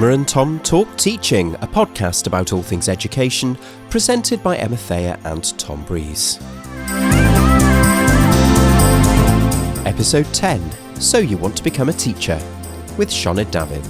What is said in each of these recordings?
Emma and Tom Talk Teaching, a podcast about all things education, presented by Emma Thayer and Tom Breeze. Episode 10, So You Want to Become a Teacher, with Cyncoed David.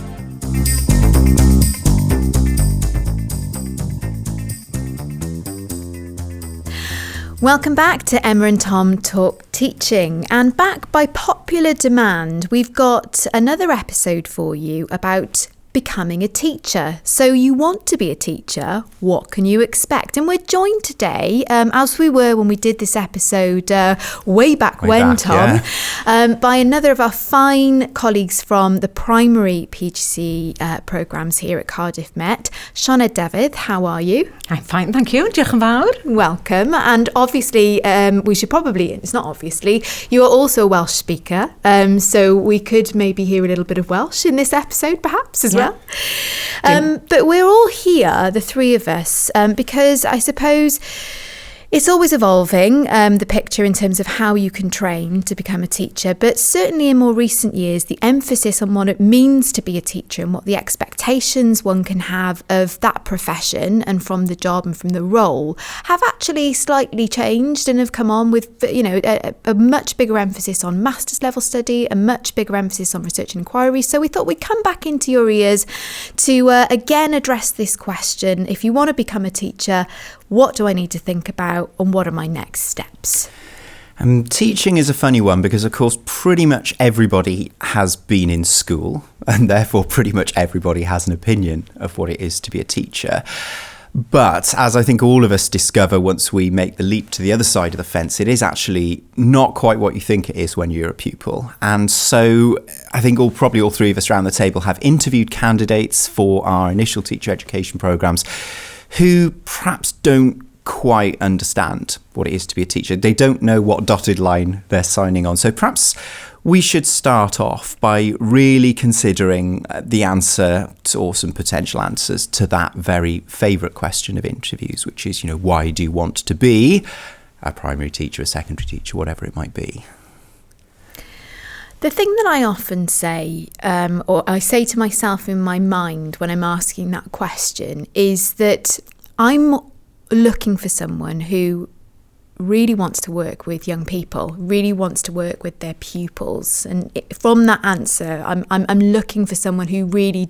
Welcome back to Emma and Tom Talk Teaching, and back by popular demand, we've got another episode for you about becoming a teacher. So you want to be a teacher, what can you expect? And we're joined today, as we were when we did this episode way back, Tom, by another of our fine colleagues from the primary PGC programmes here at Cardiff Met. Cyncoed David, how are you? I'm fine, thank you. Diolch yn fawr. Welcome. And obviously, we should probably, it's not obviously, you are also a Welsh speaker. So we could maybe hear a little bit of Welsh in this episode, perhaps, as well. But we're all here, the three of us, because I suppose it's always evolving, the picture in terms of how you can train to become a teacher. But certainly in more recent years, the emphasis on what it means to be a teacher and what the expectations one can have of that profession and from the job and from the role have actually slightly changed and have come on with, you know, a much bigger emphasis on master's level study, a much bigger emphasis on research and inquiry. So we thought we'd come back into your ears to again address this question. If you want to become a teacher, what do I need to think about and what are my next steps? Teaching is a funny one because, of course, pretty much everybody has been in school and therefore pretty much everybody has an opinion of what it is to be a teacher. But as I think all of us discover once we make the leap to the other side of the fence, it is actually not quite what you think it is when you're a pupil. And so I think probably all three of us around the table have interviewed candidates for our initial teacher education programmes who perhaps don't quite understand what it is to be a teacher. They don't know what dotted line they're signing on. So perhaps we should start off by really considering the answer to, or some potential answers to that very favourite question of interviews, which is, why do you want to be a primary teacher, a secondary teacher, whatever it might be? The thing that I often say, or I say to myself in my mind when I'm asking that question, is that I'm looking for someone who really wants to work with young people, really wants to work with their pupils. And from that answer, I'm looking for someone who really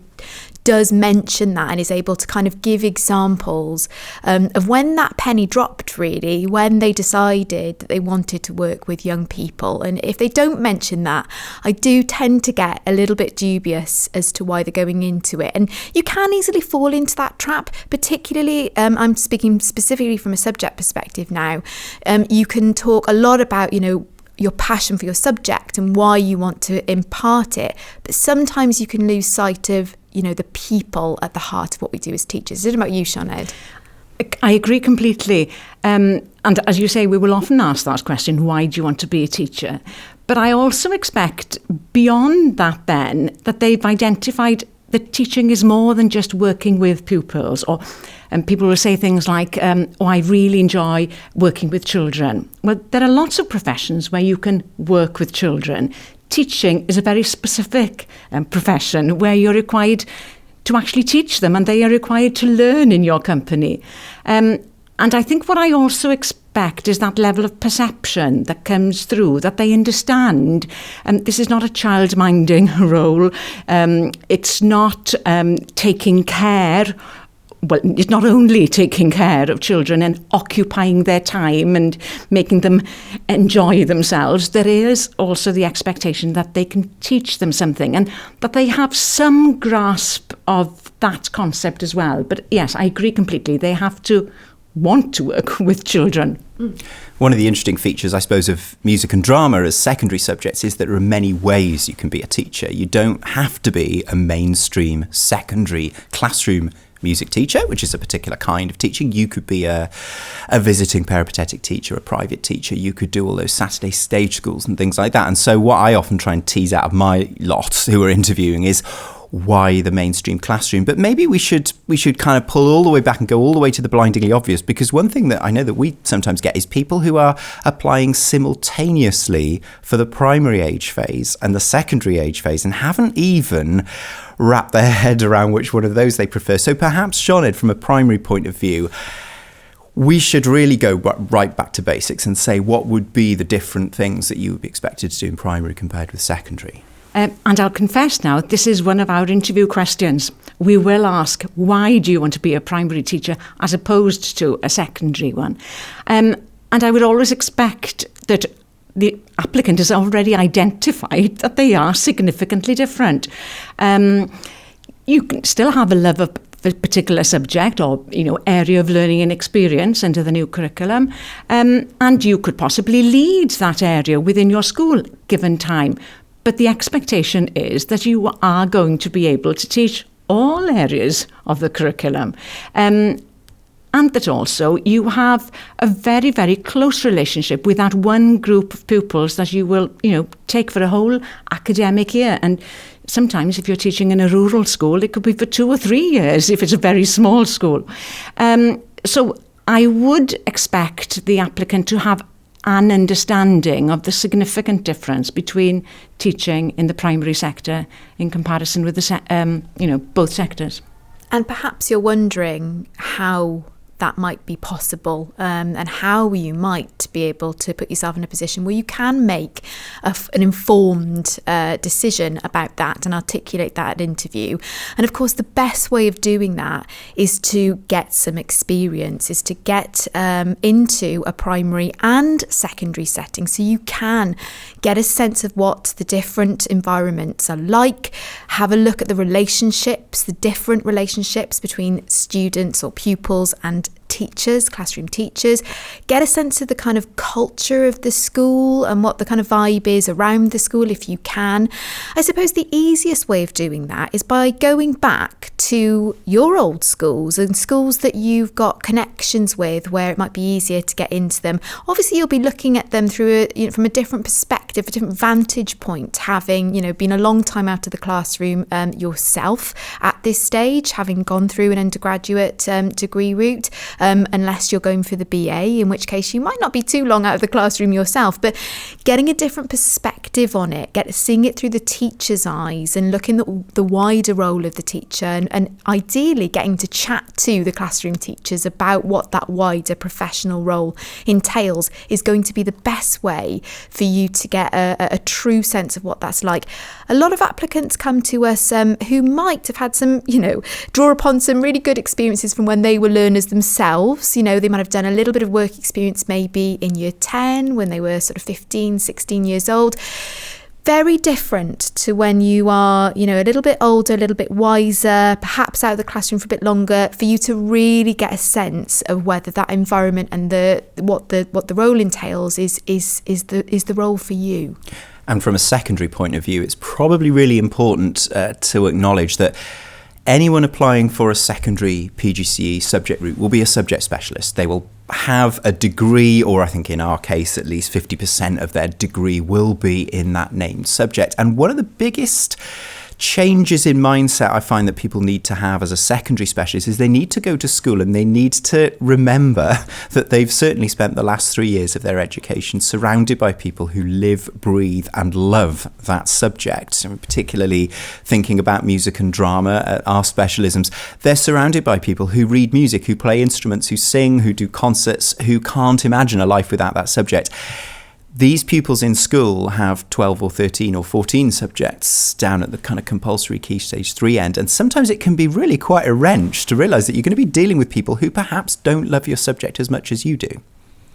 does mention that and is able to kind of give examples of when that penny dropped, really, when they decided that they wanted to work with young people. And if they don't mention that, I do tend to get a little bit dubious as to why they're going into it. And you can easily fall into that trap, particularly, I'm speaking specifically from a subject perspective now. You can talk a lot about, your passion for your subject and why you want to impart it. But sometimes you can lose sight of, the people at the heart of what we do as teachers. Is it about you, Cyncoed? I agree completely. And as you say, we will often ask that question, why do you want to be a teacher? But I also expect beyond that then, that they've identified that teaching is more than just working with pupils, and people will say things like, I really enjoy working with children. Well, there are lots of professions where you can work with children. Teaching is a very specific profession where you're required to actually teach them and they are required to learn in your company. And I think what I also expect is that level of perception that comes through, that they understand. This is not a child-minding role. It's not taking care. Well, it's not only taking care of children and occupying their time and making them enjoy themselves. There is also the expectation that they can teach them something and that they have some grasp of that concept as well. But yes, I agree completely. They have to want to work with children. One of the interesting features, I suppose, of music and drama as secondary subjects is that there are many ways you can be a teacher. You don't have to be a mainstream secondary classroom music teacher, which is a particular kind of teaching. You could be a visiting peripatetic teacher, a private teacher. You could do all those Saturday stage schools and things like that. And so what I often try and tease out of my lot who are interviewing is, why the mainstream classroom? But maybe we should kind of pull all the way back and go all the way to the blindingly obvious, because one thing that I know that we sometimes get is people who are applying simultaneously for the primary age phase and the secondary age phase and haven't even wrap their head around which one of those they prefer. So perhaps, Sinead, from a primary point of view, we should really go right back to basics and say what would be the different things that you would be expected to do in primary compared with secondary. And I'll confess now, this is one of our interview questions. We will ask, why do you want to be a primary teacher as opposed to a secondary one? And I would always expect that the applicant has already identified that they are significantly different. You can still have a love of a particular subject or, area of learning and experience into the new curriculum. And you could possibly lead that area within your school given time. But the expectation is that you are going to be able to teach all areas of the curriculum. And that also you have a very, very close relationship with that one group of pupils that you will, take for a whole academic year. And sometimes if you're teaching in a rural school, it could be for 2 or 3 years if it's a very small school. So I would expect the applicant to have an understanding of the significant difference between teaching in the primary sector in comparison with the both sectors. And perhaps you're wondering how that might be possible, and how you might be able to put yourself in a position where you can make an informed decision about that and articulate that at interview. And of course, the best way of doing that is to get some experience, is to get into a primary and secondary setting, so you can get a sense of what the different environments are like, have a look at the relationships, the different relationships between students or pupils and teachers, classroom teachers, get a sense of the kind of culture of the school and what the kind of vibe is around the school if you can. I suppose the easiest way of doing that is by going back to your old schools and schools that you've got connections with where it might be easier to get into them. Obviously, you'll be looking at them through from a different perspective, a different vantage point, having been a long time out of the classroom yourself at this stage, having gone through an undergraduate degree route. Unless you're going for the BA, in which case you might not be too long out of the classroom yourself, but getting a different perspective on it, seeing it through the teacher's eyes and looking at the wider role of the teacher and ideally getting to chat to the classroom teachers about what that wider professional role entails is going to be the best way for you to get a true sense of what that's like. A lot of applicants come to us who might have had some, draw upon some really good experiences from when they were learners themselves. They might have done a little bit of work experience maybe in year 10 when they were sort of 15, 16 years old. Very different to when you are, a little bit older, a little bit wiser, perhaps out of the classroom for a bit longer, for you to really get a sense of whether that environment and what the role entails is the role for you. And from a secondary point of view, it's probably really important to acknowledge that anyone applying for a secondary PGCE subject route will be a subject specialist. They will have a degree, or I think in our case at least 50% of their degree will be in that named subject. And one of the biggest changes in mindset I find that people need to have as a secondary specialist is they need to go to school and they need to remember that they've certainly spent the last 3 years of their education surrounded by people who live, breathe and love that subject. And particularly thinking about music and drama, our specialisms, they're surrounded by people who read music, who play instruments, who sing, who do concerts, who can't imagine a life without that subject. These pupils in school have 12 or 13 or 14 subjects down at the kind of compulsory Key Stage 3 end. And sometimes it can be really quite a wrench to realise that you're going to be dealing with people who perhaps don't love your subject as much as you do.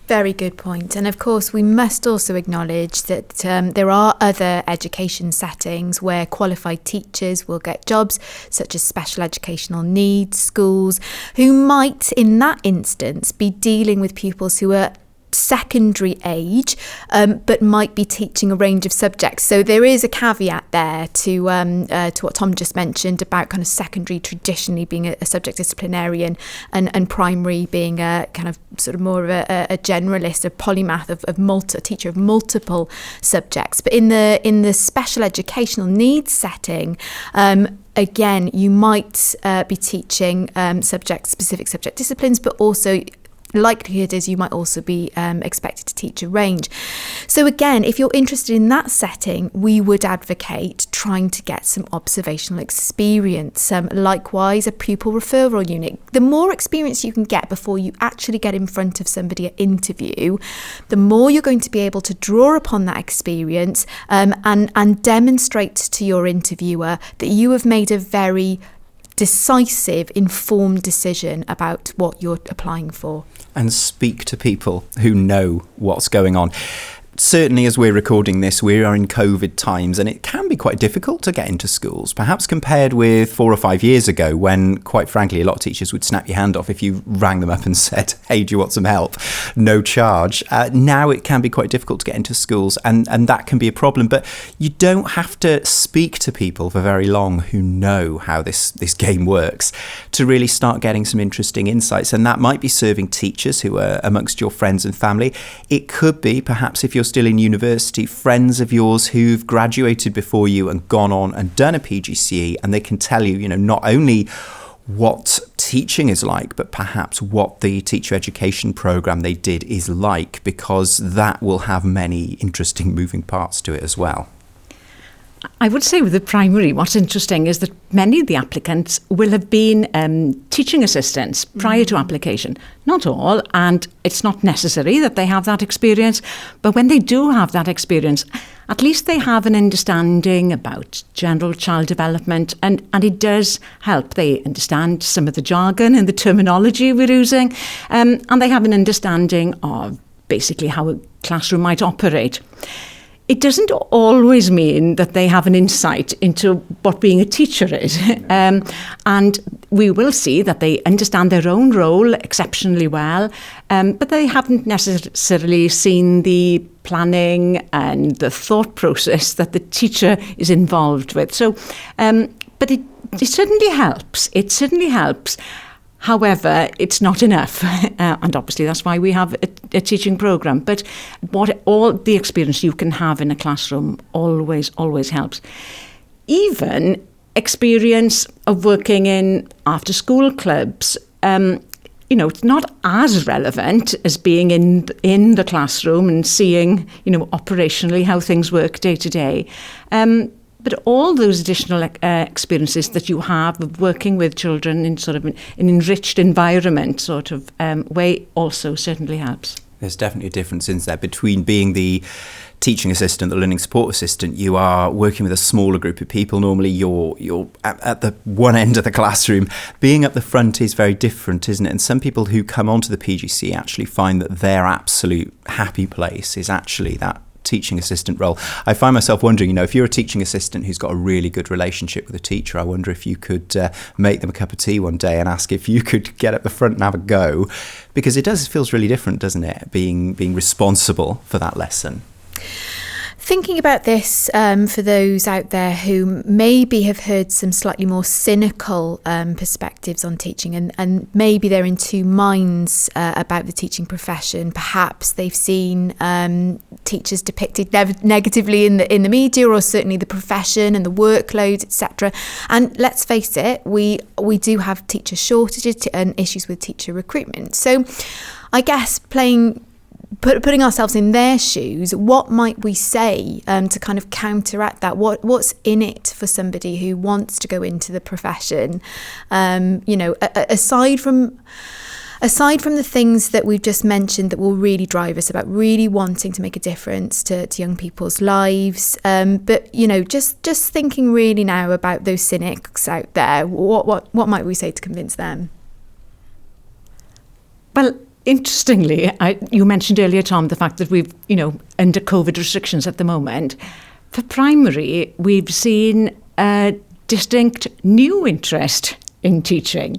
Very good point. And of course, we must also acknowledge that there are other education settings where qualified teachers will get jobs, such as special educational needs schools, who might, in that instance, be dealing with pupils who are secondary age, but might be teaching a range of subjects. So there is a caveat there to what Tom just mentioned about kind of secondary traditionally being a subject disciplinarian and primary being a kind of sort of more of a generalist, a polymath a teacher of multiple subjects. But in the special educational needs setting, again, you might be teaching specific subject disciplines, but also likelihood is you might also be expected to teach a range. So again, if you're interested in that setting, we would advocate trying to get some observational experience. Likewise, a pupil referral unit. The more experience you can get before you actually get in front of somebody at interview, the more you're going to be able to draw upon that experience and demonstrate to your interviewer that you have made a very decisive, informed decision about what you're applying for. And speak to people who know what's going on. Certainly, as we're recording this, we are in COVID times, and it can be quite difficult to get into schools, perhaps compared with 4 or 5 years ago when, quite frankly, a lot of teachers would snap your hand off if you rang them up and said, hey, do you want some help? No charge. Now it can be quite difficult to get into schools, and that can be a problem. But you don't have to speak to people for very long who know how this game works to really start getting some interesting insights. And that might be serving teachers who are amongst your friends and family. It could be, perhaps if you're still in university, friends of yours who've graduated before you and gone on and done a PGCE, and they can tell you, not only what teaching is like, but perhaps what the teacher education programme they did is like, because that will have many interesting moving parts to it as well. I would say with the primary, what's interesting is that many of the applicants will have been teaching assistants prior to application. Not all, and it's not necessary that they have that experience, but when they do have that experience, at least they have an understanding about general child development, and it does help. They understand some of the jargon and the terminology we're using, and they have an understanding of basically how a classroom might operate. It doesn't always mean that they have an insight into what being a teacher is. And we will see that they understand their own role exceptionally well, but they haven't necessarily seen the planning and the thought process that the teacher is involved with. So, but it certainly helps. It certainly helps. However, it's not enough, and obviously that's why we have a teaching programme. But all the experience you can have in a classroom always helps. Even experience of working in after-school clubs, it's not as relevant as being in the classroom and seeing, operationally how things work day to day. But all those additional experiences that you have of working with children in sort of an enriched environment sort of way also certainly helps. There's definitely a difference in there between being the teaching assistant, the learning support assistant. You are working with a smaller group of people. Normally you're at the one end of the classroom. Being at the front is very different, isn't it? And some people who come onto the PGC actually find that their absolute happy place is actually that teaching assistant role. I find myself wondering, if you're a teaching assistant who's got a really good relationship with a teacher, I wonder if you could make them a cup of tea one day and ask if you could get at the front and have a go, because it feels really different, doesn't it, being responsible for that lesson. Thinking about this for those out there who maybe have heard some slightly more cynical perspectives on teaching, and maybe they're in two minds about the teaching profession. Perhaps they've seen teachers depicted negatively in the media, or certainly the profession and the workload, etc. And let's face it, we do have teacher shortages and issues with teacher recruitment. So I guess putting ourselves in their shoes, what might we say to kind of counteract that? What's in it for somebody who wants to go into the profession? Aside from the things that we've just mentioned that will really drive us, about really wanting to make a difference to young people's lives, but just thinking really now about those cynics out there, what might we say to convince them? Well, interestingly, you mentioned earlier, Tom, the fact that we've, under COVID restrictions at the moment. For primary, we've seen a distinct new interest in teaching.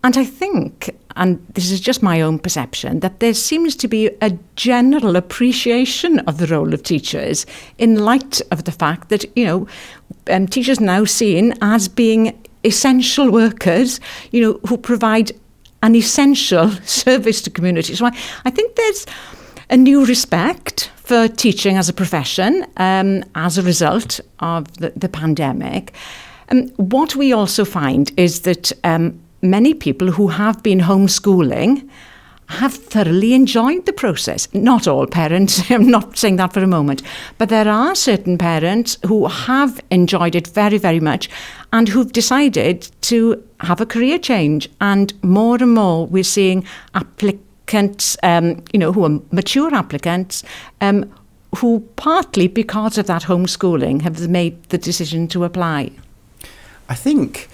And I think, and this is just my own perception, that there seems to be a general appreciation of the role of teachers in light of the fact that, teachers now seen as being essential workers, who provide an essential service to community. So I think there's a new respect for teaching as a profession as a result of the pandemic. What we also find is that many people who have been homeschooling have thoroughly enjoyed the process. Not all parents, I'm not saying that for a moment, but there are certain parents who have enjoyed it very, very much and who've decided to have a career change. And more we're seeing applicants, who are mature applicants, who partly because of that homeschooling have made the decision to apply. I think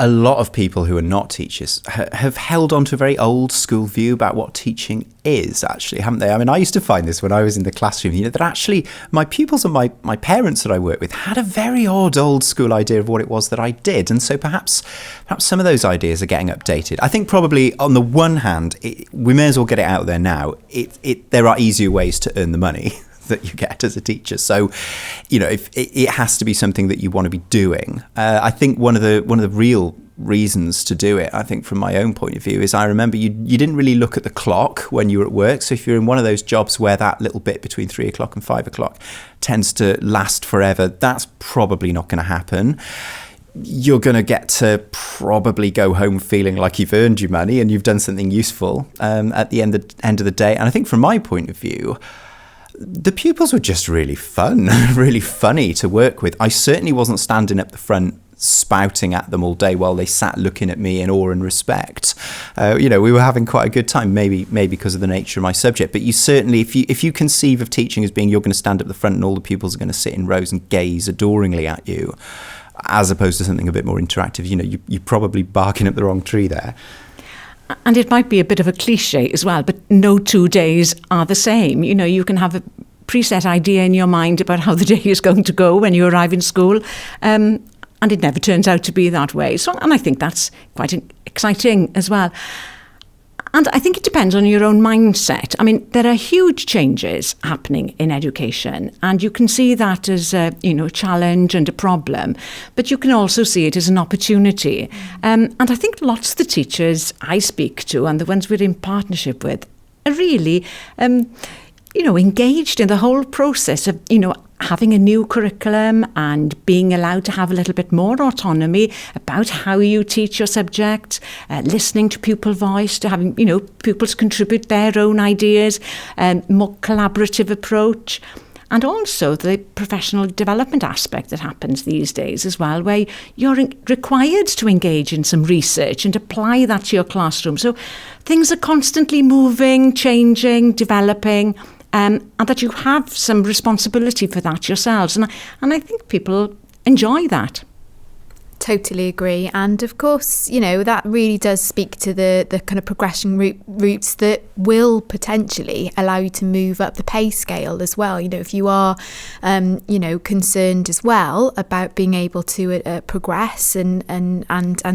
a lot of people who are not teachers have held on to a very old school view about what teaching is, actually, haven't they? I mean, I used to find this when I was in the classroom, that actually my pupils and my parents that I work with had a very odd old school idea of what it was that I did. And so perhaps some of those ideas are getting updated. I think probably on the one hand, we may as well get it out there now. There are easier ways to earn the money that you get as a teacher. So, if it has to be something that you want to be doing. I think one of the real reasons to do it, I think from my own point of view, is I remember you didn't really look at the clock when you were at work. So if you're in one of those jobs where that little bit between 3 o'clock and 5 o'clock tends to last forever, that's probably not going to happen. You're going to get to probably go home feeling like you've earned your money and you've done something useful at the end of the day. And I think from my point of view, the pupils were just really fun, really funny to work with. I certainly wasn't standing up the front spouting at them all day while they sat looking at me in awe and respect. We were having quite a good time, maybe because of the nature of my subject. But you certainly, if you conceive of teaching as being you're going to stand up the front and all the pupils are going to sit in rows and gaze adoringly at you, as opposed to something a bit more interactive, you're probably barking up the wrong tree there. And it might be a bit of a cliche as well, but no 2 days are the same. You can have a preset idea in your mind about how the day is going to go when you arrive in school, and it never turns out to be that way. And I think that's quite exciting as well. And I think it depends on your own mindset. I mean, there are huge changes happening in education, and you can see that as a challenge and a problem, but you can also see it as an opportunity. And I think lots of the teachers I speak to and the ones we're in partnership with are really, engaged in the whole process of, having a new curriculum and being allowed to have a little bit more autonomy about how you teach your subject, listening to pupil voice, to having, pupils contribute their own ideas, more collaborative approach. And also the professional development aspect that happens these days as well, where you're required to engage in some research and apply that to your classroom. So things are constantly moving, changing, developing, and that you have some responsibility for that yourselves. And I think people enjoy that. Totally agree. And of course, that really does speak to the kind of progression routes that will potentially allow you to move up the pay scale as well. If you are, concerned as well about being able to progress and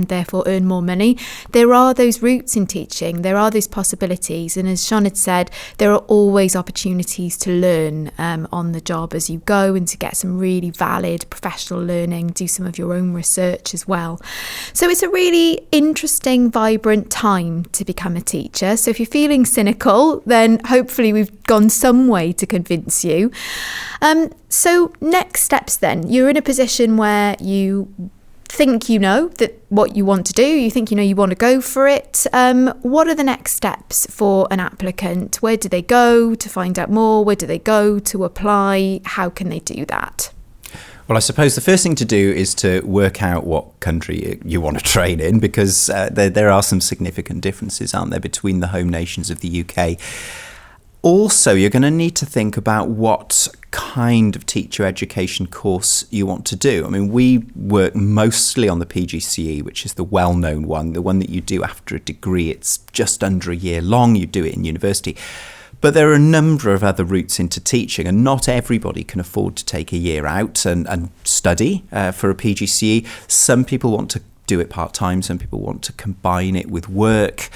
therefore earn more money, there are those routes in teaching. There are those possibilities. And as Sean had said, there are always opportunities to learn on the job as you go and to get some really valid professional learning, do some of your own research as well. So it's a really interesting, vibrant time to become a teacher. So if you're feeling cynical, then hopefully we've gone some way to convince you. So next steps then, you're in a position where you think that what you want to do, you think you want to go for it. What are the next steps for an applicant? Where do they go to find out more? Where do they go to apply? How can they do that? Well, I suppose the first thing to do is to work out what country you want to train in, because there are some significant differences, aren't there, between the home nations of the UK. Also, you're going to need to think about what kind of teacher education course you want to do. I mean, we work mostly on the PGCE, which is the well-known one, the one that you do after a degree. It's just under a year long. You do it in university. But there are a number of other routes into teaching, and not everybody can afford to take a year out and study for a PGCE. Some people want to do it part-time. Some people want to combine it with work.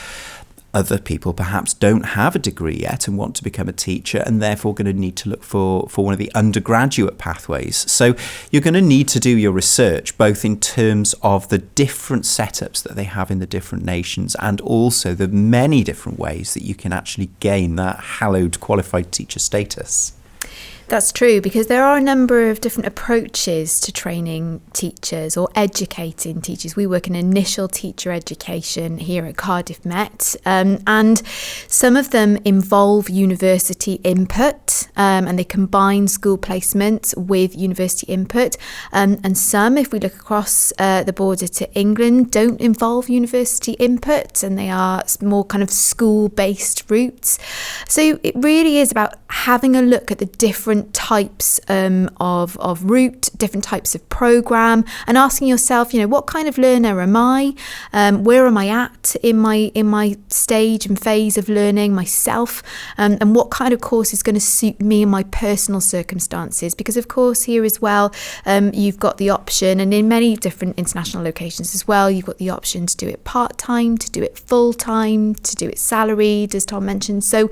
Other people perhaps don't have a degree yet and want to become a teacher, and therefore going to need to look for one of the undergraduate pathways. So you're going to need to do your research, both in terms of the different setups that they have in the different nations, and also the many different ways that you can actually gain that hallowed qualified teacher status. That's true, because there are a number of different approaches to training teachers or educating teachers. We work in initial teacher education here at Cardiff Met, and some of them involve university input, and they combine school placement with university input, and some, if we look across the border to England, don't involve university input, and they are more kind of school-based routes. So it really is about having a look at the different types of route, different types of programme, and asking yourself, what kind of learner am I? Where am I at in my stage and phase of learning myself? And what kind of course is going to suit me and my personal circumstances? Because of course here as well, you've got the option, and in many different international locations as well, you've got the option to do it part-time, to do it full-time, to do it salaried, as Tom mentioned. So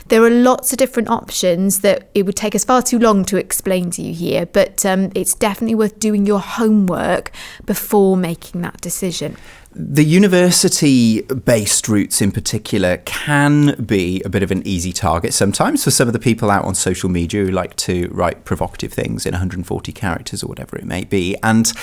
there are lots of different options that it would take us far too long to explain to you here, but it's definitely worth doing your homework before making that decision. The university-based routes in particular can be a bit of an easy target sometimes for some of the people out on social media who like to write provocative things in 140 characters or whatever it may be. And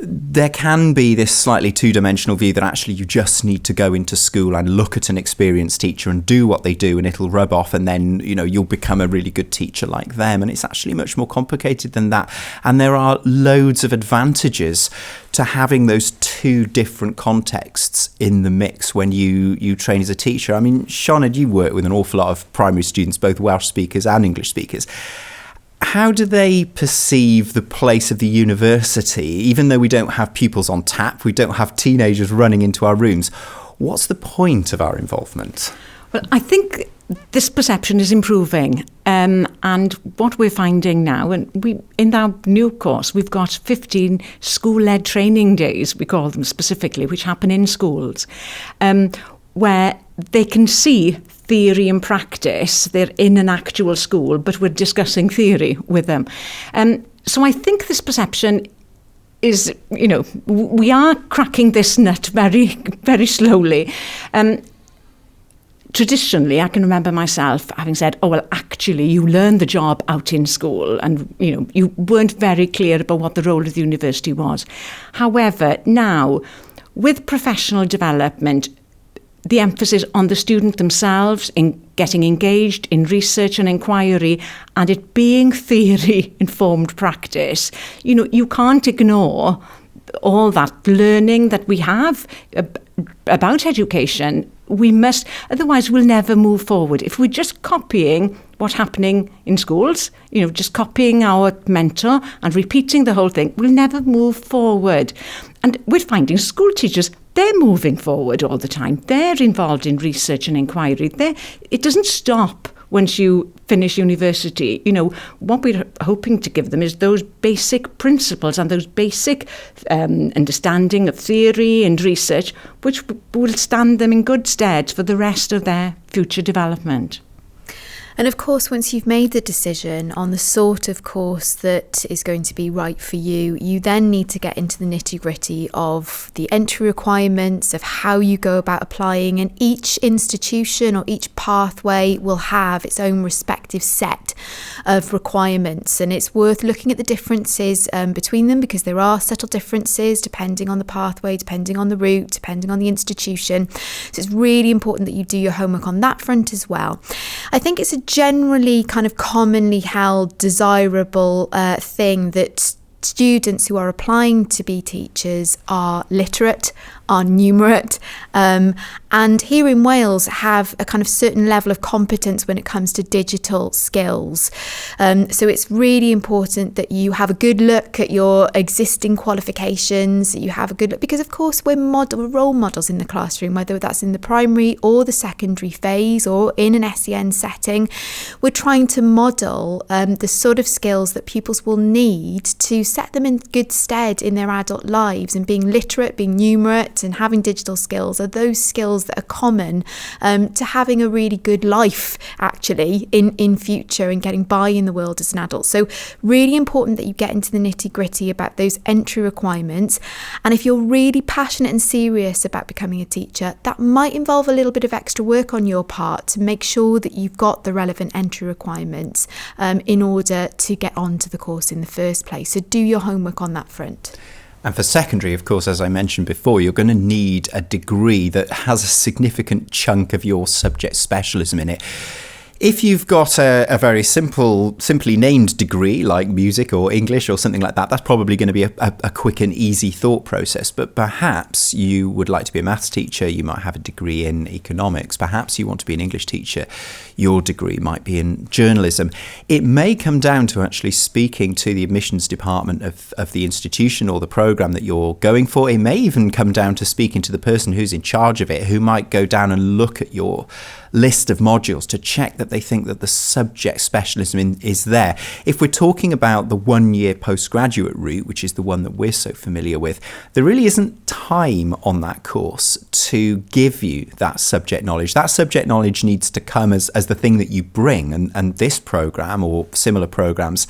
there can be this slightly two-dimensional view that actually you just need to go into school and look at an experienced teacher and do what they do and it'll rub off, and then, you'll become a really good teacher like them. And it's actually much more complicated than that. And there are loads of advantages to having those two different contexts in the mix when you train as a teacher. I mean, Sinead, you work with an awful lot of primary students, both Welsh speakers and English speakers. How do they perceive the place of the university, even though we don't have pupils on tap, we don't have teenagers running into our rooms? What's the point of our involvement? Well, I think this perception is improving, and what we're finding now, and we in our new course, we've got 15 school-led training days, we call them specifically, which happen in schools, where they can see theory and practice. They're in an actual school, but we're discussing theory with them. So I think this perception is, we are cracking this nut very, very slowly. Traditionally, I can remember myself having said, actually, you learn the job out in school, and, you weren't very clear about what the role of the university was. However, now, with professional development, the emphasis on the student themselves in getting engaged in research and inquiry, and it being theory-informed practice, you can't ignore all that learning that we have about education. We must, otherwise we'll never move forward. If we're just copying what's happening in schools, just copying our mentor and repeating the whole thing, we'll never move forward. And we're finding school teachers, they're moving forward all the time. They're involved in research and inquiry. It doesn't stop once you finish university. What we're hoping to give them is those basic principles and those basic understanding of theory and research, which will stand them in good stead for the rest of their future development. And of course, once you've made the decision on the sort of course that is going to be right for you, you then need to get into the nitty-gritty of the entry requirements, of how you go about applying, and each institution or each pathway will have its own respective set of requirements. And it's worth looking at the differences between them, because there are subtle differences depending on the pathway, depending on the route, depending on the institution. So it's really important that you do your homework on that front as well. I think it's a generally kind of commonly held desirable thing that students who are applying to be teachers are literate, are numerate, and here in Wales have a kind of certain level of competence when it comes to digital skills. So it's really important that you have a good look at your existing qualifications, you have a good look, because of course we're role models in the classroom, whether that's in the primary or the secondary phase or in an SEN setting. We're trying to model the sort of skills that pupils will need to set them in good stead in their adult lives, and being literate, being numerate, internet and having digital skills are those skills that are common to having a really good life, actually, in future and getting by in the world as an adult. So really important that you get into the nitty-gritty about those entry requirements. And if you're really passionate and serious about becoming a teacher, that might involve a little bit of extra work on your part to make sure that you've got the relevant entry requirements in order to get onto the course in the first place. So do your homework on that front. And for secondary, of course, as I mentioned before, you're going to need a degree that has a significant chunk of your subject specialism in it. If you've got a very simply named degree like music or English or something like that, that's probably going to be a quick and easy thought process. But perhaps you would like to be a maths teacher, you might have a degree in economics, perhaps you want to be an English teacher, your degree might be in journalism. It may come down to actually speaking to the admissions department of the institution or the programme that you're going for. It may even come down to speaking to the person who's in charge of it, who might go down and look at your list of modules to check that they think that the subject specialism is there. If we're talking about the 1-year postgraduate route, which is the one that we're so familiar with, there really isn't time on that course to give you that subject knowledge. That subject knowledge needs to come as the thing that you bring, and this programme or similar programmes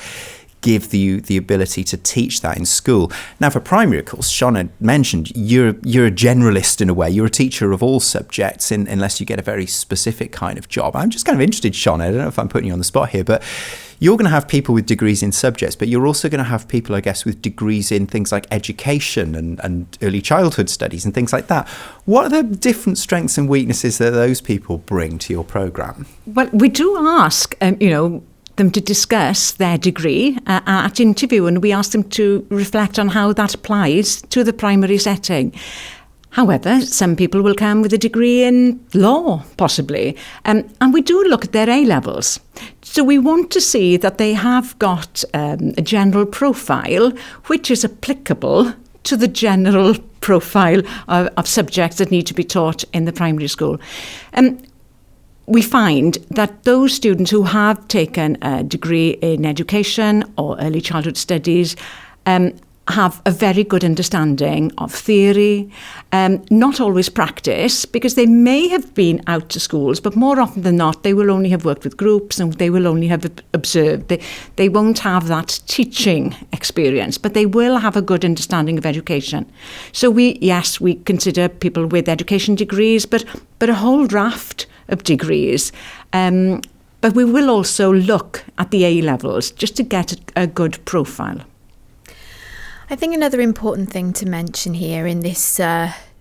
give you the ability to teach that in school. Now, for primary, of course, Sean had mentioned you're a generalist in a way. You're a teacher of all subjects unless you get a very specific kind of job. I'm just kind of interested, Sean, I don't know if I'm putting you on the spot here, but you're going to have people with degrees in subjects, but you're also going to have people, I guess, with degrees in things like education and early childhood studies and things like that. What are the different strengths and weaknesses that those people bring to your programme? Well, we do ask, them to discuss their degree at interview, and we ask them to reflect on how that applies to the primary setting. However, some people will come with a degree in law, possibly, and we do look at their A-levels. So we want to see that they have got a general profile which is applicable to the general profile of subjects that need to be taught in the primary school. We find that those students who have taken a degree in education or early childhood studies have a very good understanding of theory, not always practice, because they may have been out to schools, but more often than not, they will only have worked with groups and they will only have observed. They won't have that teaching experience, but they will have a good understanding of education. So we consider people with education degrees, but a whole raft of degrees. But we will also look at the A-levels just to get a good profile. I think another important thing to mention here in this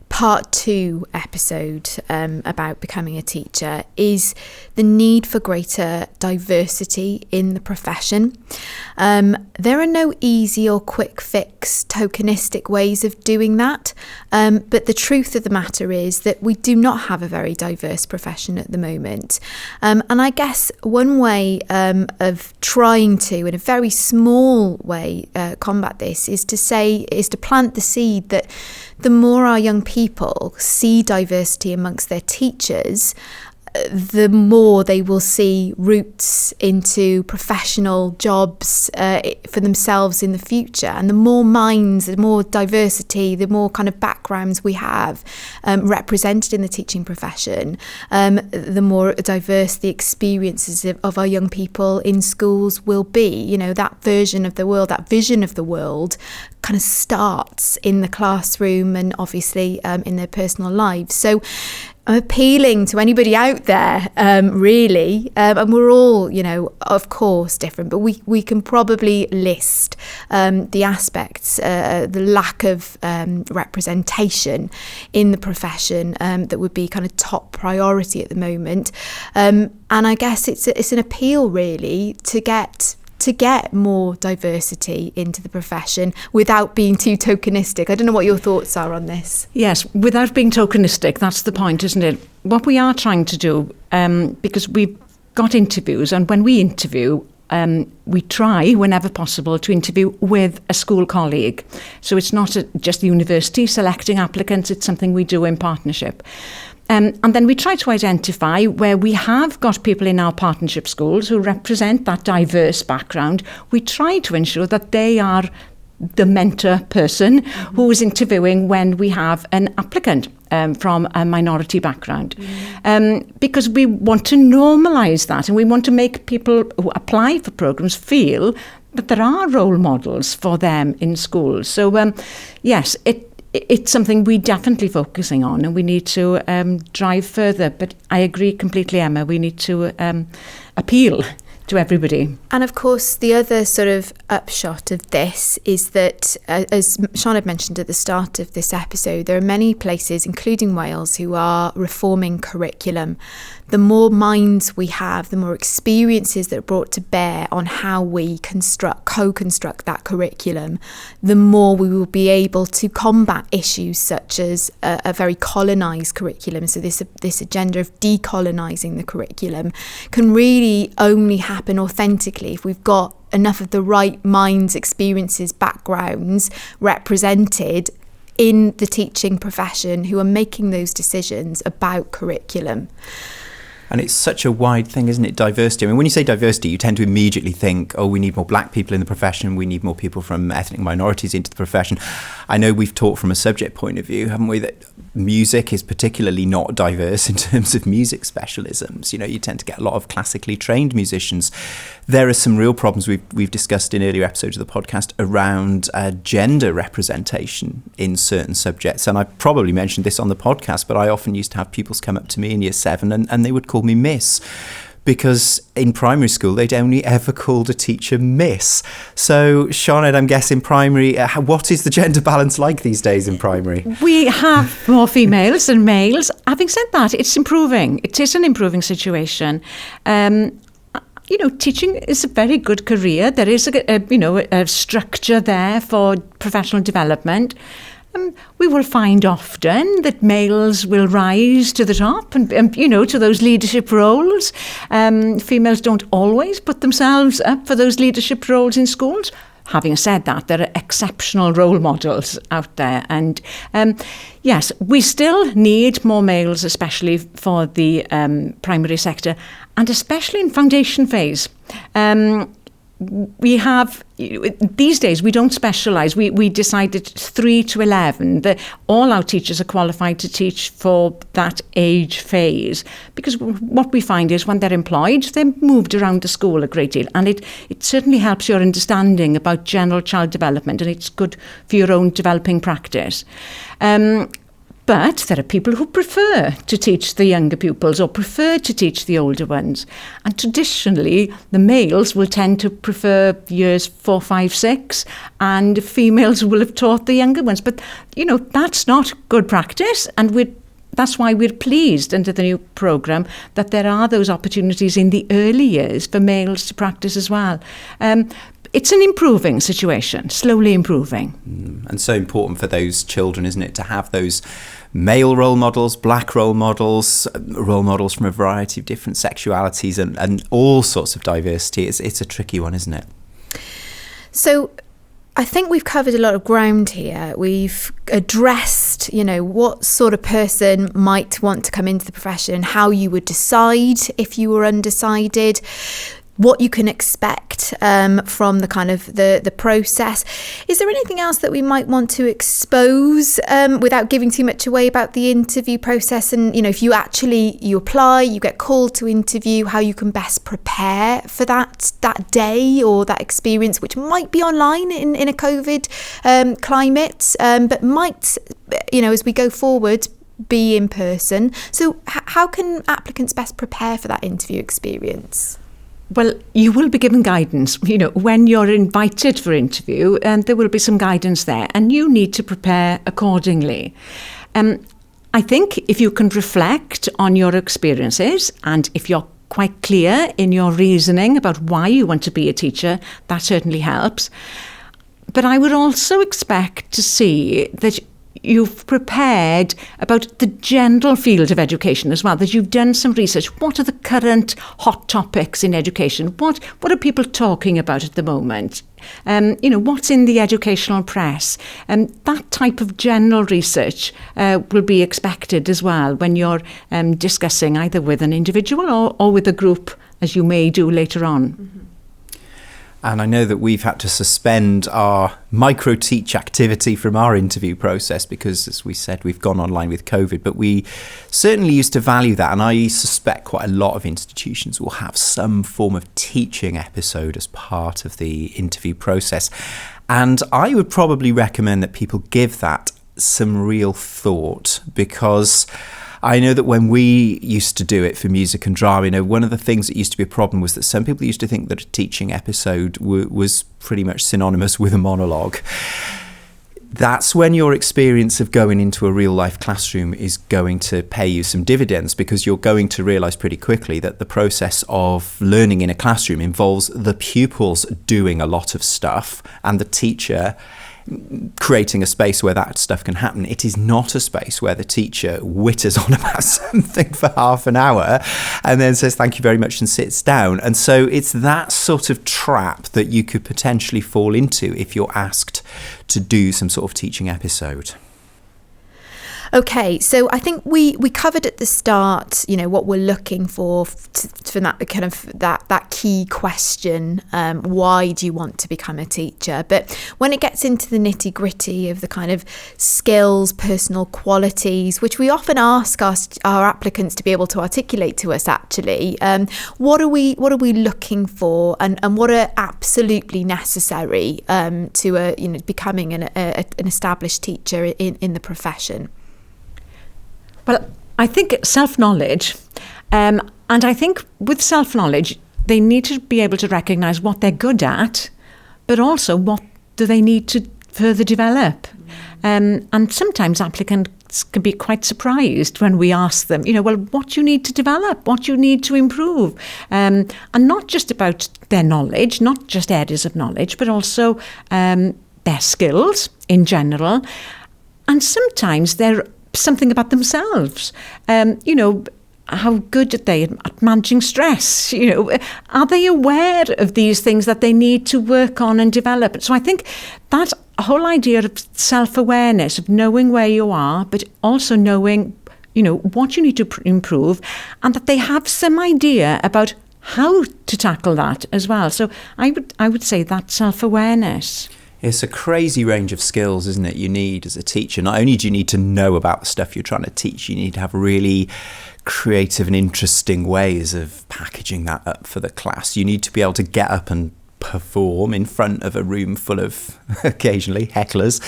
part 2 episode about becoming a teacher is the need for greater diversity in the profession. There are no easy or quick fix tokenistic ways of doing that, but the truth of the matter is that we do not have a very diverse profession at the moment. And I guess one way of trying to, in a very small way, combat this is to plant the seed that the more our young people see diversity amongst their teachers, the more they will see routes into professional jobs for themselves in the future. And the more minds, the more diversity, the more kind of backgrounds we have represented in the teaching profession, the more diverse the experiences of our young people in schools will be. You know, that version of the world, that vision of the world kind of starts in the classroom and obviously in their personal lives. So I'm appealing to anybody out there, really, and we're all, of course, different, but we can probably list the aspects, the lack of representation in the profession that would be kind of top priority at the moment. And I guess it's an appeal, really, to get more diversity into the profession without being too tokenistic. I don't know what your thoughts are on this. Yes, without being tokenistic, that's the point, isn't it? What we are trying to do, because we've got interviews, and when we interview, we try, whenever possible, to interview with a school colleague. So it's not just the university selecting applicants, it's something we do in partnership. And then we try to identify where we have got people in our partnership schools who represent that diverse background. We try to ensure that they are the mentor person who is interviewing when we have an applicant from a minority background. Because we want to normalise that, and we want to make people who apply for programmes feel that there are role models for them in schools. So yes, it's something we're definitely focusing on, and we need to drive further. But I agree completely, Emma, we need to appeal to everybody. And of course, the other sort of upshot of this is that, as Sean had mentioned at the start of this episode, there are many places, including Wales, who are reforming curriculum. The more minds we have, the more experiences that are brought to bear on how we co-construct that curriculum, the more we will be able to combat issues such as a very colonised curriculum. So this agenda of decolonising the curriculum can really only happen authentically if we've got enough of the right minds, experiences, backgrounds represented in the teaching profession who are making those decisions about curriculum. And it's such a wide thing, isn't it? Diversity. I mean, when you say diversity, you tend to immediately think, oh, we need more black people in the profession. We need more people from ethnic minorities into the profession. I know we've talked from a subject point of view, haven't we, that music is particularly not diverse in terms of music specialisms. You know, you tend to get a lot of classically trained musicians. There are some real problems we've discussed in earlier episodes of the podcast around gender representation in certain subjects. And I probably mentioned this on the podcast, but I often used to have pupils come up to me in year 7 and they would call me Miss, because in primary school they'd only ever called a teacher Miss. So Sinead, I'm guessing primary, what is the gender balance like these days in primary? We have more females than males. Having said that, it's improving. It is an improving situation. You know, teaching is a very good career. There is a structure there for professional development. We will find often that males will rise to the top and to those leadership roles. Females don't always put themselves up for those leadership roles in schools. Having said that, there are exceptional role models out there. And yes, we still need more males, especially for the primary sector, and especially in foundation phase. We have, these days, we don't specialise. We decided 3 to 11 that all our teachers are qualified to teach for that age phase, because what we find is when they're employed, they're moved around the school a great deal, and it certainly helps your understanding about general child development, and it's good for your own developing practice. But there are people who prefer to teach the younger pupils or prefer to teach the older ones. And traditionally, the males will tend to prefer years 4, 5, 6, and females will have taught the younger ones. But, that's not good practice. And that's why we're pleased under the new programme that there are those opportunities in the early years for males to practice as well. It's an improving situation, slowly improving. And so important for those children, isn't it, to have those male role models, black role models from a variety of different sexualities and all sorts of diversity. It's a tricky one, isn't it? So I think we've covered a lot of ground here. We've addressed, what sort of person might want to come into the profession, how you would decide if you were undecided, what you can expect from the kind of the process. Is there anything else that we might want to expose without giving too much away about the interview process? And, if you apply, you get called to interview, how you can best prepare for that day or that experience, which might be online in a COVID climate, but might, as we go forward, be in person. So how can applicants best prepare for that interview experience? Well, you will be given guidance. When you're invited for interview, there will be some guidance there, and you need to prepare accordingly. I think if you can reflect on your experiences, and if you're quite clear in your reasoning about why you want to be a teacher, that certainly helps. But I would also expect to see that you've prepared about the general field of education as well, that you've done some research. What are the current hot topics in education? What are people talking about at the moment? What's in the educational press? That type of general research will be expected as well when you're discussing either with an individual or with a group, as you may do later on. Mm-hmm. And I know that we've had to suspend our micro-teach activity from our interview process because, as we said, we've gone online with COVID. But we certainly used to value that. And I suspect quite a lot of institutions will have some form of teaching episode as part of the interview process. And I would probably recommend that people give that some real thought, because I know that when we used to do it for music and drama, one of the things that used to be a problem was that some people used to think that a teaching episode was pretty much synonymous with a monologue. That's when your experience of going into a real life classroom is going to pay you some dividends, because you're going to realise pretty quickly that the process of learning in a classroom involves the pupils doing a lot of stuff and the teacher creating a space where that stuff can happen. It is not a space where the teacher whitters on about something for half an hour and then says thank you very much and sits down. And so it's that sort of trap that you could potentially fall into if you're asked to do some sort of teaching episode. Okay, so I think we covered at the start, what we're looking for that kind of that key question, why do you want to become a teacher? But when it gets into the nitty gritty of the kind of skills, personal qualities, which we often ask our applicants to be able to articulate to us, actually, what are we looking for, and what are absolutely necessary to becoming an established teacher in the profession? Well, I think self-knowledge, and I think with self-knowledge, they need to be able to recognise what they're good at, but also what do they need to further develop. And sometimes applicants can be quite surprised when we ask them, what do you need to develop, what do you need to improve, and not just about their knowledge, not just areas of knowledge, but also their skills in general. And sometimes they're something about themselves, how good are they at managing stress? Are they aware of these things that they need to work on and develop? So I think that whole idea of self-awareness, of knowing where you are, but also knowing, what you need to improve, and that they have some idea about how to tackle that as well. So I would say that self-awareness. It's a crazy range of skills, isn't it, you need as a teacher. Not only do you need to know about the stuff you're trying to teach, you need to have really creative and interesting ways of packaging that up for the class. You need to be able to get up and perform in front of a room full of, occasionally, hecklers.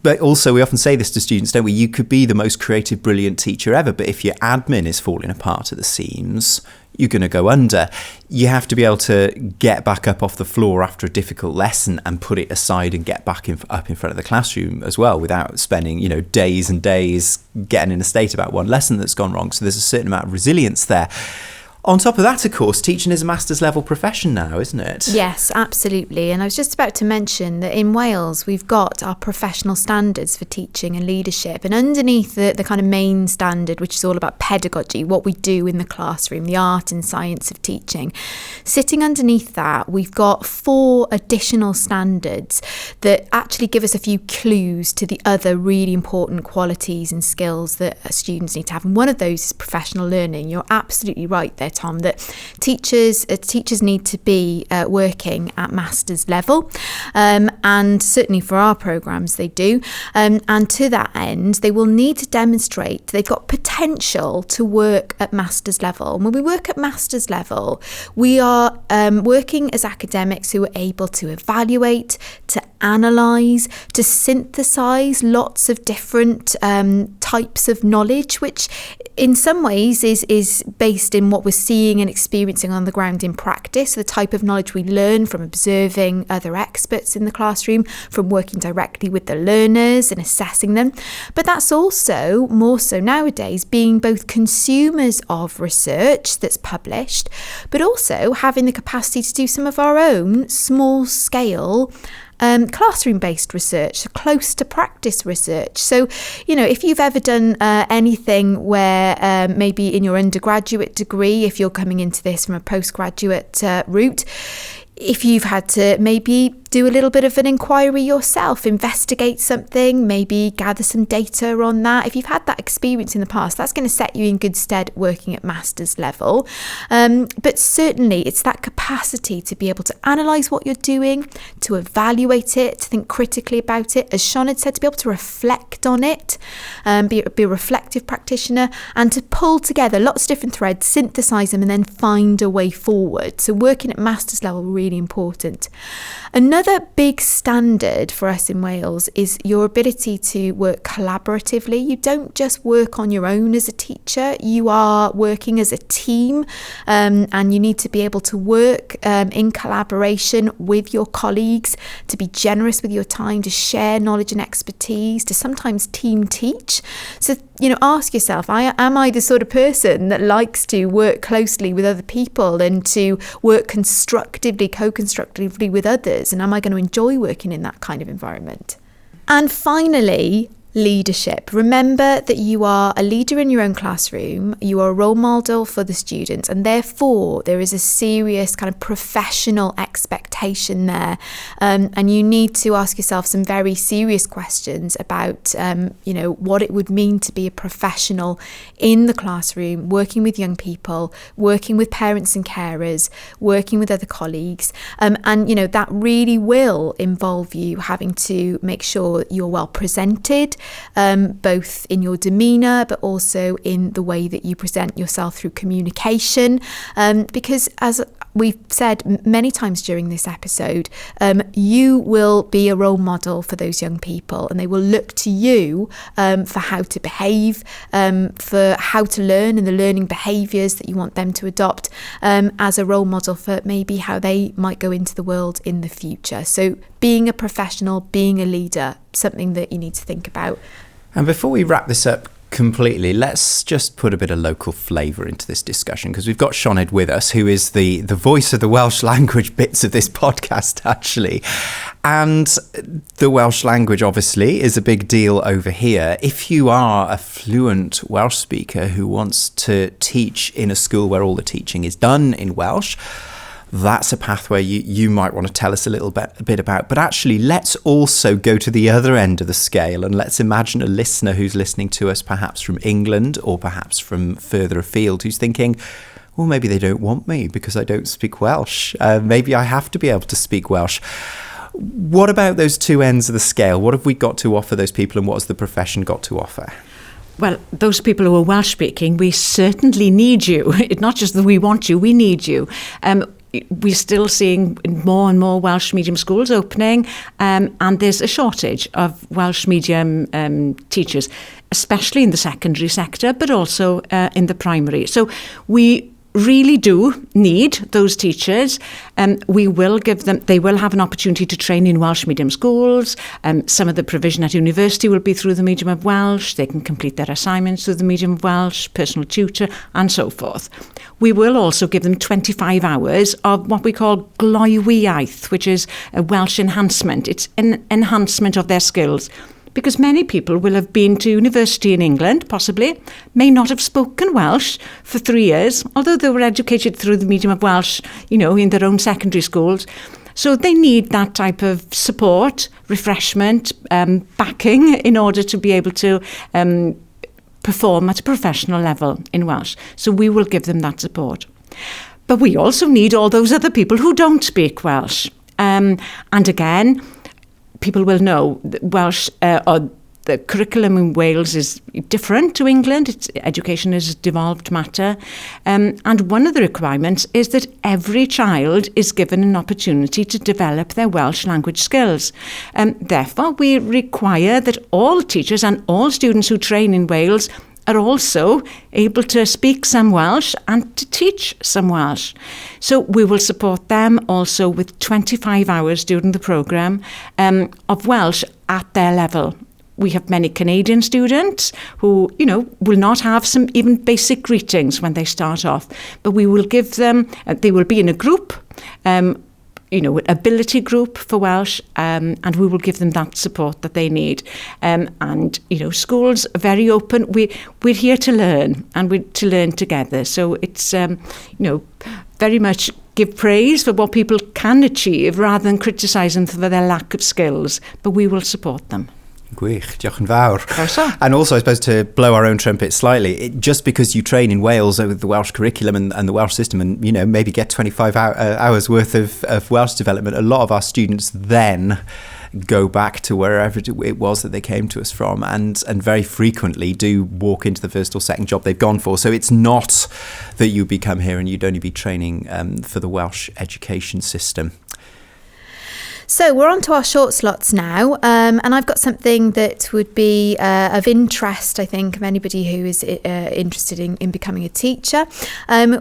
But also, we often say this to students, don't we? You could be the most creative, brilliant teacher ever, but if your admin is falling apart at the seams, you're going to go under. You have to be able to get back up off the floor after a difficult lesson and put it aside and get back up in front of the classroom as well, without spending, days and days getting in a state about one lesson that's gone wrong. So there's a certain amount of resilience there. On top of that, of course, teaching is a master's level profession now, isn't it? Yes, absolutely. And I was just about to mention that in Wales, we've got our professional standards for teaching and leadership. And underneath the kind of main standard, which is all about pedagogy, what we do in the classroom, the art and science of teaching, sitting underneath that, we've got 4 additional standards that actually give us a few clues to the other really important qualities and skills that students need to have. And one of those is professional learning. You're absolutely right there, Tom, that teachers need to be working at master's level, and certainly for our programmes they do, and to that end they will need to demonstrate they've got potential to work at master's level. And when we work at master's level, we are working as academics who are able to evaluate, to analyse, to synthesise lots of different types of knowledge, which in some ways is based in what we're seeing and experiencing on the ground in practice, the type of knowledge we learn from observing other experts in the classroom, from working directly with the learners and assessing them. But that's also, more so nowadays, being both consumers of research that's published, but also having the capacity to do some of our own small-scale classroom-based research, close to practice research. So, if you've ever done anything where maybe in your undergraduate degree, if you're coming into this from a postgraduate route, if you've had to maybe do a little bit of an inquiry yourself, investigate something, maybe gather some data on that. If you've had that experience in the past, that's going to set you in good stead working at master's level. But certainly it's that capacity to be able to analyse what you're doing, to evaluate it, to think critically about it, as Sean had said, to be able to reflect on it, be a reflective practitioner, and to pull together lots of different threads, synthesise them, and then find a way forward. So working at master's level, really important. Another big standard for us in Wales is your ability to work collaboratively. You don't just work on your own as a teacher, you are working as a team, and you need to be able to work in collaboration with your colleagues, to be generous with your time, to share knowledge and expertise, to sometimes team teach. So, ask yourself, am I the sort of person that likes to work closely with other people and to work constructively, co-constructively with others? And am I going to enjoy working in that kind of environment? And finally, leadership. Remember that you are a leader in your own classroom, you are a role model for the students, and therefore there is a serious kind of professional expectation there, and you need to ask yourself some very serious questions about what it would mean to be a professional in the classroom, working with young people, working with parents and carers, working with other colleagues, and that really will involve you having to make sure you're well presented, both in your demeanour but also in the way that you present yourself through communication, because as we've said many times during this episode, you will be a role model for those young people, and they will look to you for how to behave, for how to learn and the learning behaviours that you want them to adopt, as a role model for maybe how they might go into the world in the future. So being a professional, being a leader, something that you need to think about. And before we wrap this up completely, let's just put a bit of local flavour into this discussion, because we've got Cyncoed with us, who is the voice of the Welsh language bits of this podcast, actually. And the Welsh language, obviously, is a big deal over here. If you are a fluent Welsh speaker who wants to teach in a school where all the teaching is done in Welsh, that's a pathway you might want to tell us a little bit about. But actually, let's also go to the other end of the scale, and let's imagine a listener who's listening to us perhaps from England or perhaps from further afield, who's thinking, well, maybe they don't want me because I don't speak Welsh. Maybe I have to be able to speak Welsh. What about those two ends of the scale? What have we got to offer those people, and what has the profession got to offer? Well, those people who are Welsh speaking, we certainly need you. It's not just that we want you, we need you. We're still seeing more and more Welsh medium schools opening, and there's a shortage of Welsh medium teachers, especially in the secondary sector, but also in the primary. So we really do need those teachers. We will give them, they will have an opportunity to train in Welsh medium schools. Some of the provision at university will be through the medium of Welsh. They can complete their assignments through the medium of Welsh, personal tutor, and so forth. We will also give them 25 hours of what we call gloywiaeth, which is a Welsh enhancement. It's an enhancement of their skills. Because many people will have been to university in England, possibly, may not have spoken Welsh for 3 years, although they were educated through the medium of Welsh, in their own secondary schools. So they need that type of support, refreshment, backing in order to be able to perform at a professional level in Welsh. So we will give them that support. But we also need all those other people who don't speak Welsh. And again, people will know that Welsh, or the curriculum in Wales is different to England. Education is a devolved matter. And one of the requirements is that every child is given an opportunity to develop their Welsh language skills. Therefore, we require that all teachers and all students who train in Wales are also able to speak some Welsh and to teach some Welsh. So we will support them also with 25 hours during the programme of Welsh at their level. We have many Canadian students who, will not have some even basic greetings when they start off, but we will give them, they will be in a group, ability group for Welsh, and we will give them that support that they need. And schools are very open. We're here to learn, and we're to learn together. So it's, very much give praise for what people can achieve rather than criticise them for their lack of skills. But we will support them. Gwych, diolch yn fawr. Croeso. And also, I suppose, to blow our own trumpet slightly, just because you train in Wales with the Welsh curriculum and the Welsh system and, maybe get 25 hours worth of Welsh development, a lot of our students then go back to wherever it was that they came to us from and very frequently do walk into the first or second job they've gone for. So it's not that you become here and you'd only be training for the Welsh education system. So we're on to our short slots now, and I've got something that would be of interest, I think, of anybody who is interested in becoming a teacher.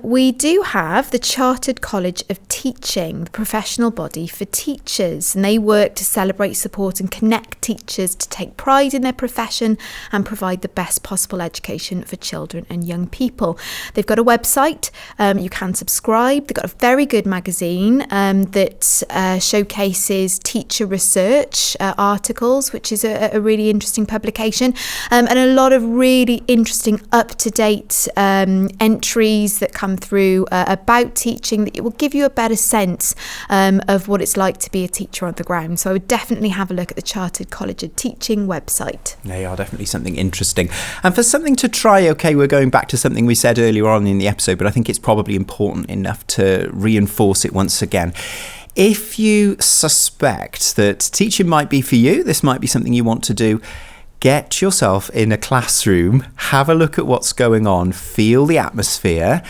We do have the Chartered College of Teaching, the professional body for teachers, and they work to celebrate, support and connect teachers to take pride in their profession and provide the best possible education for children and young people. They've got a website, you can subscribe. They've got a very good magazine that showcases teacher research articles, which is a really interesting publication, and a lot of really interesting up-to-date entries that come through about teaching that will give you a better sense of what it's like to be a teacher on the ground. So I would definitely have a look at the Chartered College of Teaching website. They are definitely something interesting. And for something to try, okay, we're going back to something we said earlier on in the episode, but I think it's probably important enough to reinforce it once again. If you suspect that teaching might be for you, this might be something you want to do, get yourself in a classroom, have a look at what's going on, feel the atmosphere,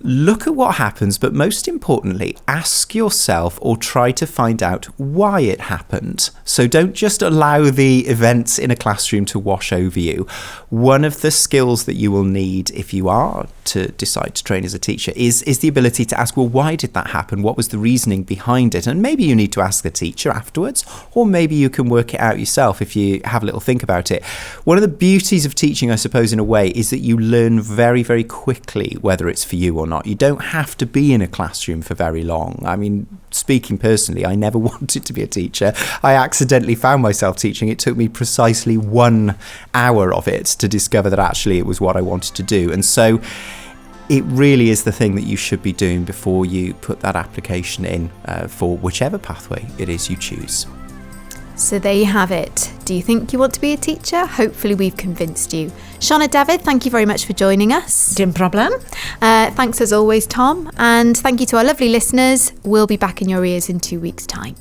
look at what happens, but most importantly, ask yourself or try to find out why it happened. So don't just allow the events in a classroom to wash over you. One of the skills that you will need if you are to decide to train as a teacher is the ability to ask, well, why did that happen? What was the reasoning behind it? And maybe you need to ask the teacher afterwards, or maybe you can work it out yourself if you have a little think about it. One of the beauties of teaching, I suppose, in a way, is that you learn very, very quickly whether it's for you or not. You don't have to be in a classroom for very long. I mean, speaking personally, I never wanted to be a teacher. I accidentally found myself teaching. It took me precisely 1 hour of it to discover that actually it was what I wanted to do. And so it really is the thing that you should be doing before you put that application in for whichever pathway it is you choose. So there you have it. Do you think you want to be a teacher? Hopefully we've convinced you. Shauna, David, thank you very much for joining us. No problem. Thanks as always, Tom. And thank you to our lovely listeners. We'll be back in your ears in 2 weeks' time.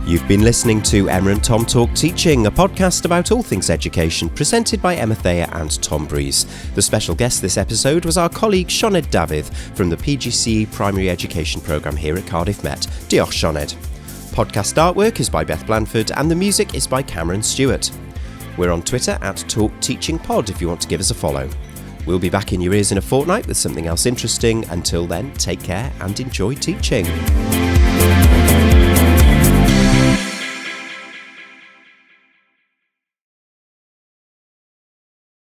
You've been listening to Emma and Tom Talk Teaching, a podcast about all things education, presented by Emma Thayer and Tom Breeze. The special guest this episode was our colleague Cyncoed David from the PGCE Primary Education Programme here at Cardiff Met. Diolch, Cyncoed. Podcast artwork is by Beth Blanford and the music is by Cameron Stewart. We're on Twitter at Talk Teaching Pod if you want to give us a follow. We'll be back in your ears in a fortnight with something else interesting. Until then, take care and enjoy teaching.